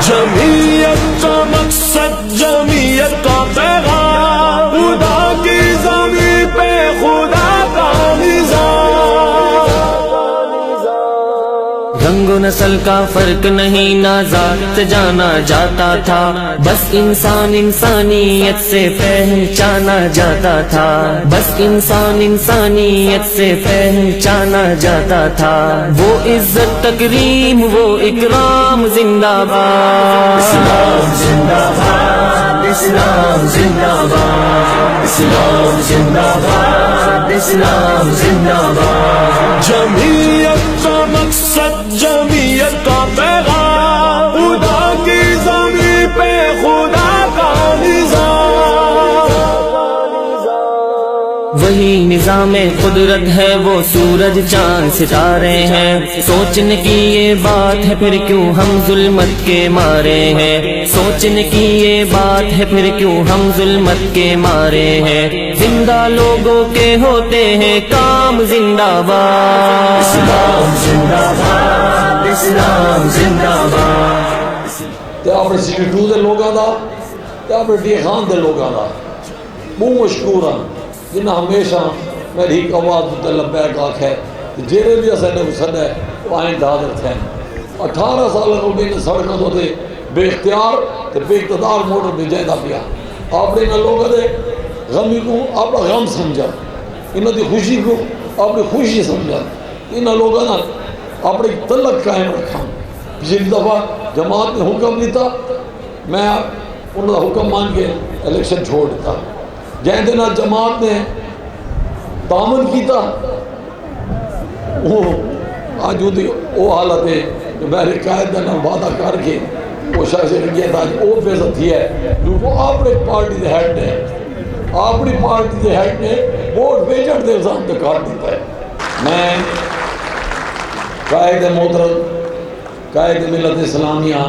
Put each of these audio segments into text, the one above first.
جمعیت کا مقصد جمعیت کا پیغام، خدا کی زمین پہ خدا کا نظام۔ رنگ و نسل کا فرق نہیں، نہ ذات سے جانا جاتا تھا، بس انسان انسانیت سے پہچانا جاتا تھا، بس انسان انسانیت سے پہچانا جاتا تھا۔ وہ عزت تکریم وہ اکرام زندہ باد، اسلام زندہ باد، اسلام زندہ باد، اسلام زندہ باد، اسلام زندہ باد۔ جمعیت کا مقصد جمعیت کا پیغام، خدا کی زمین پہ خدا کا نظام۔ وہی نظام قدرت ہے، وہ سورج چاند ستارے ہیں، سوچنے کی یہ بات ہے پھر کیوں ہم ظلمت کے مارے ہیں، سوچنے کی یہ بات ہے پھر کیوں ہم ظلمت کے مارے ہیں۔ زندہ لوگوں کے ہوتے ہیں کام، زندہ باد، اسلام زندہ باد، اسلام زندہ باد۔ تے اپنے 62 دے لوگاں دا تے اپنے ڈی خان دے لوگاں دا بہت مشکور ہاں، جنہیں ہمیشہ میری ایک آواز تے لبیک آکھے جیرے بھی اسے نے سنے تو آئین حاضر تھے۔ 18 سال کو بھی سڑکوں تو تے بے اختیار تے بے اقتدار موٹر بھی جائدہ پیا۔ آپ نے ان لوگوں دے غمی کو اپنا غم سمجھا، انہوں دی خوشی کو اپنی خوشی سمجھا، ان لوگوں نے اپنی تعلق قائم رکھا۔ پچھلی دفعہ جماعت نے حکم دیتا، میں انہوں کا حکم مان کے الیکشن چھوڑ دیتا۔ جائیں دن جماعت نے دامن کیتا، وہ آج وہ حالت ہے جو میرے قائد نے وعدہ کر کے وہ شخص لگیا تھا وہ بےزت ہی ہے جو اپنی پارٹی دے ہیڈ نے اپنی پارٹی دے ہیڈ نے ووٹ بیچن دے الزام تے کاٹ دیتا ہے۔ میں قائد محترم قائد ملت اسلامیہ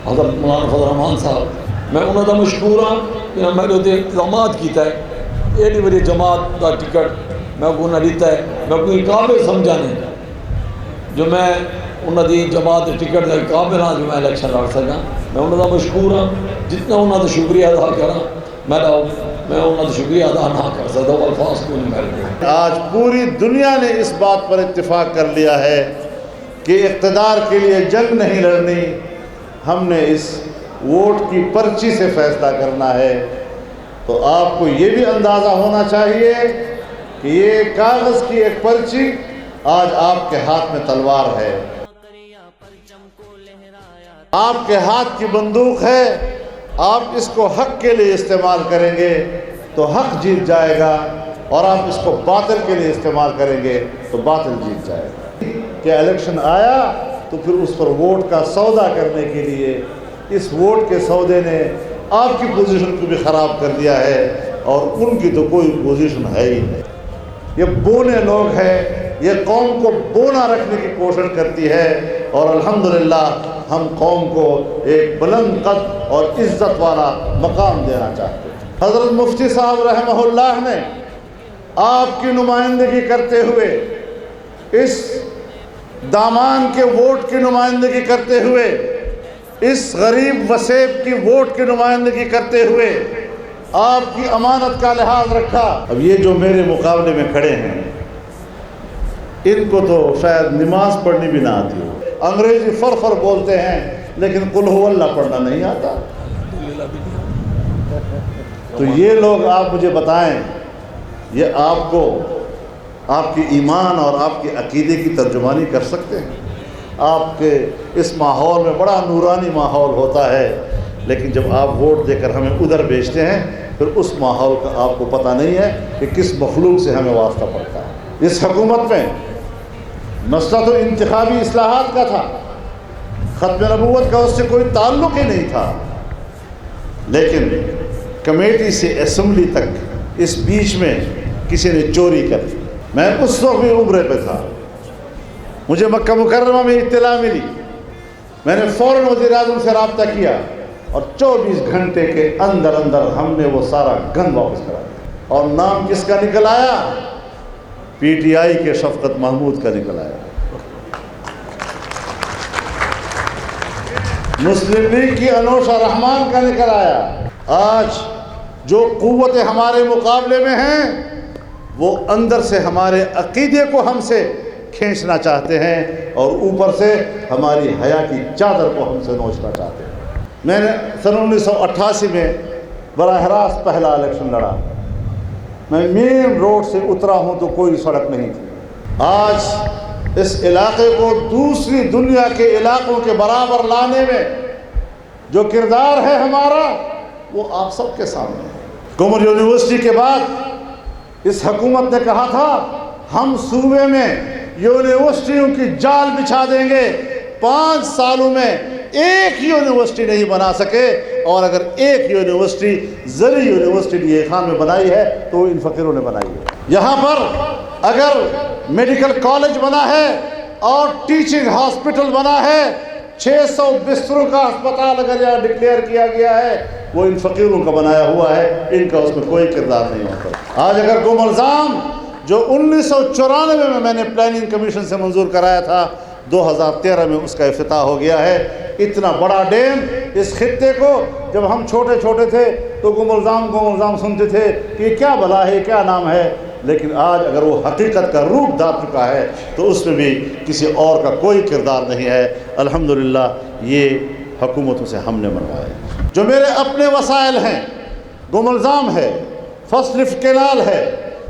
حضرت مولانا فضل الرحمان صاحب، میں انہوں کا مشکور ہاں کہ میں نے اقدامات کیتا ہے۔ ایڈی بڑی جماعت کا ٹکٹ میں کو نہ لیتا ہے، میں کوئی قابل سمجھا نہیں جو میں انہوں دی جماعت ٹکٹ دے قابل ہاں جو میں الیکشن لڑ سکا۔ میں انہوں کا مشکور ہاں، جتنا انہوں کا شکریہ ادا کرا میں انہوں کا شکریہ ادا نہ کر سکتا، وہ الفاظ کو نہیں کرتے۔ آج پوری دنیا نے اس بات پر اتفاق کر لیا ہے کہ اقتدار کے لیے جنگ نہیں لڑنی، ہم نے اس ووٹ کی پرچی سے فیصلہ کرنا ہے۔ تو آپ کو یہ بھی اندازہ ہونا چاہیے کہ یہ کاغذ کی ایک پرچی آج آپ کے ہاتھ میں تلوار ہے، آپ کے ہاتھ کی بندوق ہے، آپ اس کو حق کے لیے استعمال کریں گے تو حق جیت جائے گا، اور آپ اس کو باطل کے لیے استعمال کریں گے تو باطل جیت جائے گا۔ کہ الیکشن آیا تو پھر اس پر ووٹ کا سودا کرنے کے لیے اس ووٹ کے سودے نے آپ کی پوزیشن کو بھی خراب کر دیا ہے، اور ان کی تو کوئی پوزیشن ہے ہی نہیں۔ یہ بونے لوگ ہیں، یہ قوم کو بونا رکھنے کی کوشش کرتی ہے، اور الحمدللہ ہم قوم کو ایک بلند قد اور عزت والا مقام دینا چاہتے ہیں۔ حضرت مفتی صاحب رحمہ اللہ نے آپ کی نمائندگی کرتے ہوئے، اس دامان کے ووٹ کی نمائندگی کرتے ہوئے، اس غریب وسیب کی ووٹ کی نمائندگی کرتے ہوئے آپ کی امانت کا لحاظ رکھا۔ اب یہ جو میرے مقابلے میں کھڑے ہیں ان کو تو شاید نماز پڑھنی بھی نہ آتی ہو، انگریزی فر بولتے ہیں لیکن قل هو اللہ پڑھنا نہیں آتا۔ تو یہ لوگ آپ مجھے بتائیں، یہ آپ کو آپ کی ایمان اور آپ کی عقیدے کی ترجمانی کر سکتے ہیں؟ آپ کے اس ماحول میں بڑا نورانی ماحول ہوتا ہے، لیکن جب آپ ووٹ دے کر ہمیں ادھر بھیجتے ہیں پھر اس ماحول کا آپ کو پتہ نہیں ہے کہ کس مخلوق سے ہمیں واسطہ پڑتا ہے۔ اس حکومت میں مسئلہ تو انتخابی اصلاحات کا تھا، ختم نبوت کا اس سے کوئی تعلق ہی نہیں تھا، لیکن کمیٹی سے اسمبلی تک اس بیچ میں کسی نے چوری کر دی۔ میں اس وقت بھی عمرے پہ تھا، مجھے مکہ مکرمہ میں اطلاع ملی، میں نے فوراً وزیر اعظم سے رابطہ کیا، اور 24 گھنٹے کے اندر ہم نے وہ سارا گند واپس کرا دیا۔ اور نام کس کا نکل آیا؟ پی ٹی آئی کے شفقت محمود کا نکل آیا۔ मुस्लिम लीग की अनोशा रहमान का निकल आया। आज जो क़ुव्वतें हमारे मुकाबले में हैं वो अंदर से हमारे अक़ीदे को हमसे खींचना चाहते हैं और ऊपर से हमारी हया की चादर को हमसे नोचना चाहते हैं। मैंने सन 1988 में बराह रास्त पहला इलेक्शन लड़ा। मैं मेन रोड से उतरा हूँ तो कोई सड़क नहीं थी। आज इस इलाके को दूसरी दुनिया के इलाकों के बराबर लाने में जो किरदार है हमारा वो आप सबके सामने है। गुमर यूनिवर्सिटी के बाद इस हुकूमत ने कहा था हम सूबे में यूनिवर्सिटियों की जाल बिछा देंगे। 5 सालों में एक यूनिवर्सिटी नहीं बना सके, और अगर एक यूनिवर्सिटी ज़री यूनिवर्सिटी ये खान में बनाई है तो इन फ़कीरों ने बनाई है। यहाँ पर अगर मेडिकल कॉलेज बना है और टीचिंग हॉस्पिटल बना है, 600 बिस्तरों का अस्पताल अगर यहाँ डिक्लेयर किया गया है, वो इन फ़कीरों का बनाया हुआ है, इनका उसमें कोई किरदार नहीं होता। आज अगर गुमलजाम जो 1994 में मैंने प्लानिंग कमीशन से मंजूर कराया था, 2013 में उसका इफ्तिताह हो गया है। इतना बड़ा डैम इस खित्ते को जब हम छोटे छोटे थे तो गुमलजाम सुनते थे कि क्या भला है, क्या नाम है, लेकिन आज अगर वो हकीकत का रूप धार चुका है तो उसमें भी किसी और का कोई किरदार नहीं है। अल्हम्दुलिल्लाह ये हुकूमतों से हमने मनवाया। जो मेरे अपने वसाइल हैं, गुमलजाम है, फर्स्ट लिफ्ट कैनाल है,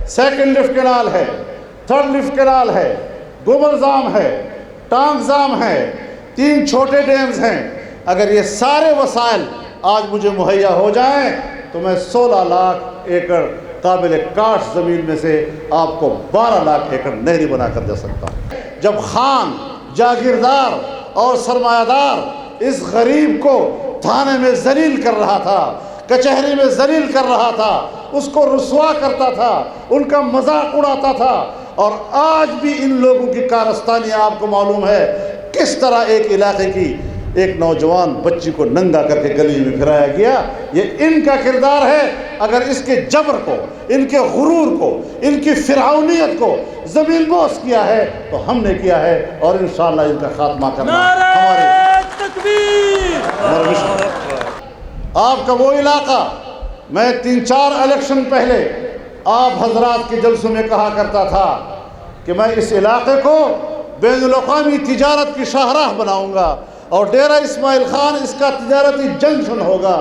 सेकंड लिफ्ट कैनाल है, थर्ड लिफ्ट कैनाल है, गुमलजाम है, टांगजाम है, 3 छोटे डैम्स हैं। अगर ये सारे वसाइल आज मुझे मुहैया हो जाएं तो मैं 16 लाख एकड़ काबिल काश ज़मीन में से आपको 12 लाख एकड़ नहरी बना कर दे सकता हूँ। जब खान, जागीरदार और सरमायादार इस गरीब को थाने में जलील कर रहा था, कचहरी में जलील कर रहा था, उसको रुसवा करता था, उनका मजाक उड़ाता था, और आज भी इन लोगों की कारस्तानी आपको मालूम है किस तरह एक इलाके की एक नौजवान बच्ची को नंगा करके गली में फिराया गया। ये इनका किरदार है। अगर इसके जबर को, इनके गुरूर को, इनकी फिरौनियत को ज़मीनबोस किया है तो हमने किया है, और इंशाअल्लाह इनका खात्मा करना हमारे आपका वो इलाका। मैं 3-4 इलेक्शन पहले आप हजरात के जलसों में कहा करता था कि मैं इस इलाके को बैनुल-अक़वामी तिजारत की शाहराह बनाऊंगा और डेरा इस्माइल खान इसका तिजारती जंक्शन होगा।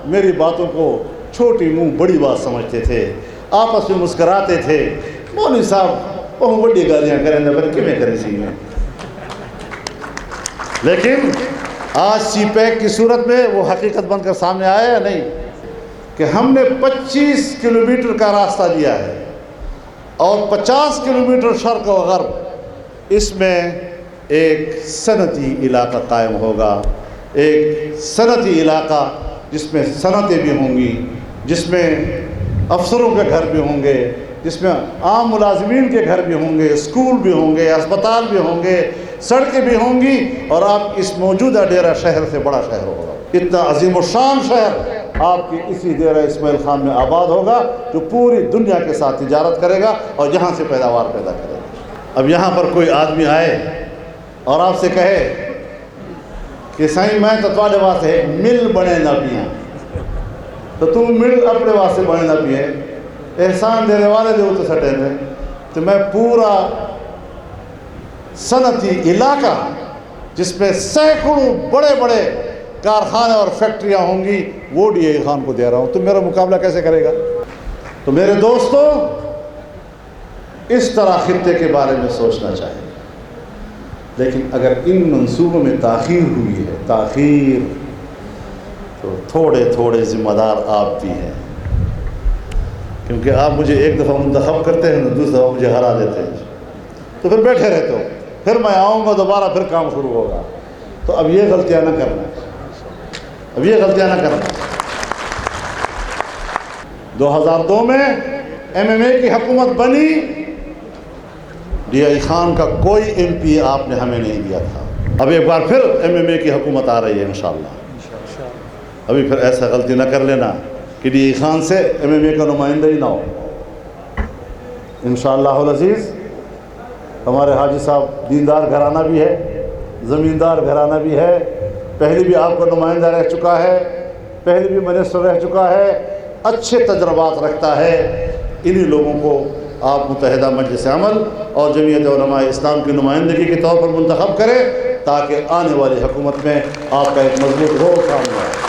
मेरी बातों को छोटी मुंह बड़ी बात समझते थे, आपस में मुस्कराते थे। मौलवी साहब बहुत बड़ी गालियाँ करें पर कि मैं करें सी में, लेकिन आज CPEC की सूरत में वो हकीकत बनकर सामने आया या नहीं कि हमने 25 किलोमीटर का रास्ता दिया है और 50 किलोमीटर शर्क़ व ग़र्ब इसमें एक सनती इलाका कायम होगा। एक सनती इलाका जिसमें सनतें भी होंगी, जिसमें अफसरों के घर भी होंगे, जिसमें आम मुलाजिमीन के घर भी होंगे, स्कूल भी होंगे, अस्पताल भी होंगे, सड़कें भी होंगी, और आप इस मौजूदा डेरा शहर से बड़ा शहर होगा। इतना अजीम व शान शहर आपकी इसी डेरा इस्माइल खान में आबाद होगा जो पूरी दुनिया के साथ तिजारत करेगा और यहाँ से पैदावार पैदा करेगा। अब यहाँ पर कोई आदमी आए और आपसे कहे कि साईं मैं तो तुम्हारे वास्ते मिल बने ना पिए, तो तुम मिल अपने वास्ते बने ना पिए, एहसान देने वाले दे तो सटे ने, तो मैं पूरा सनती इलाका जिसमें सैकड़ों बड़े बड़े कारखाने और फैक्ट्रियां होंगी वो DI खान को दे रहा हूँ। तुम मेरा मुकाबला कैसे करेगा? तो मेरे दोस्तों, इस तरह खित्ते के बारे में सोचना चाहिए। लेकिन अगर इन मंसूबों में ताख़ीर हुई है, ताख़ीर, तो थोड़े थोड़े ज़िम्मेदार आप भी हैं, क्योंकि आप मुझे एक दफ़ा मुंतखब करते हैं ना, दूसरी दफ़ा मुझे हरा देते हैं, तो फिर बैठे रहते हो, फिर मैं आऊँगा दोबारा, फिर काम शुरू होगा। तो अब ये गलतियाँ ना करना, अब ये गलतियाँ ना करना। 2002 में MMA की हुकूमत बनी, DI खान का कोई MP आपने हमें नहीं दिया था। अब एक बार फिर MMA की हुकूमत आ रही है इंशाअल्लाह। अभी फिर ऐसा गलती ना कर लेना कि DI खान से MMA का नुमाइंदा ही ना हो। इंशाअल्लाहुल अज़ीज़ हमारे हाजी साहब दीनदार घराना भी है, ज़मींदार घराना भी है, پہلے بھی آپ کا نمائندہ رہ چکا ہے، پہلے بھی منسٹر رہ چکا ہے، اچھے تجربات رکھتا ہے، انہی لوگوں کو آپ متحدہ مجلس عمل اور جمعیت علماء اسلام کی نمائندگی کے طور پر منتخب کریں، تاکہ آنے والی حکومت میں آپ کا ایک مضبوط رول سامنے آئے۔